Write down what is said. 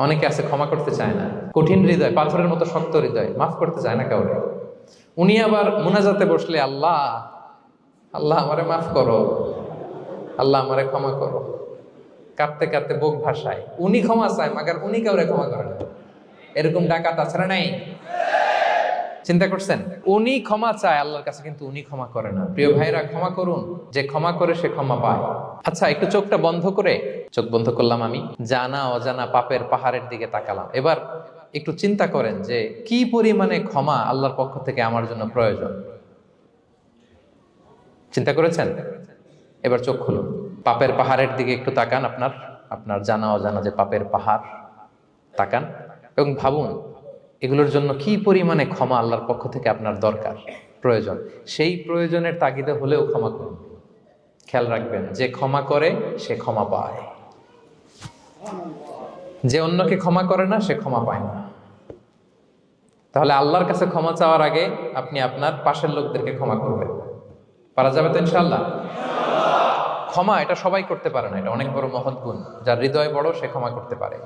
অনেকে আছে ক্ষমা করতে চায় না, কঠিন হৃদয়, পাথরের মতো শক্ত হৃদয়, মাফ করতে চায় না কাউকে। উনি আবার মুনাজাতে বসলে আল্লাহ আল্লাহ আমারে মাফ করো, আল্লাহ আমারে ক্ষমা করো, কাঁদতে কাঁদতে বুক ভাসায়। উনি ক্ষমা চায় মাগার উনি কাউরে ক্ষমা করেন না। এরকম ডাকাত আছে না নাই? চিন্তা করছেন? উনি ক্ষমা চায় আল্লাহর কাছে, কিন্তু উনি ক্ষমা করে না। প্রিয় ভাইরা, ক্ষমা করুন। যে ক্ষমা করে সে ক্ষমা পায়। আচ্ছা, একটু চোখটা বন্ধ করে, চোখ বন্ধ করলাম আমি, জানা অজানা পাপের পাহাড়ের দিকে তাকালাম। এবার একটু চিন্তা করেন যে কি পরিমাণে ক্ষমা আল্লাহর পক্ষ থেকে আমার জন্য প্রয়োজন। চিন্তা করেছেন? এবার চোখ খুলুন, পাপের পাহাড়ের দিকে একটু তাকান, আপনার আপনার জানা অজানা যে পাপের পাহাড়, তাকান এবং ভাবুন এগুলোর জন্য কি পরিমাণে ক্ষমা আল্লাহর পক্ষ থেকে আপনার দরকার, প্রয়োজন। সেই প্রয়োজনের তাগিদে হলেও ক্ষমা করুন। খেয়াল রাখবেন, যে ক্ষমা করে সে ক্ষমা পায়, যে অন্যকে ক্ষমা করে না সে ক্ষমা পায় না। তাহলে আল্লাহর কাছে ক্ষমা চাওয়ার আগে আপনি আপনার পাশের লোকদেরকে ক্ষমা করবেন। পারা যাবে তো ইনশাআল্লাহ? ক্ষমা এটা সবাই করতে পারে না, এটা অনেক বড় মহৎ গুণ। যার হৃদয় বড় সে ক্ষমা করতে পারে।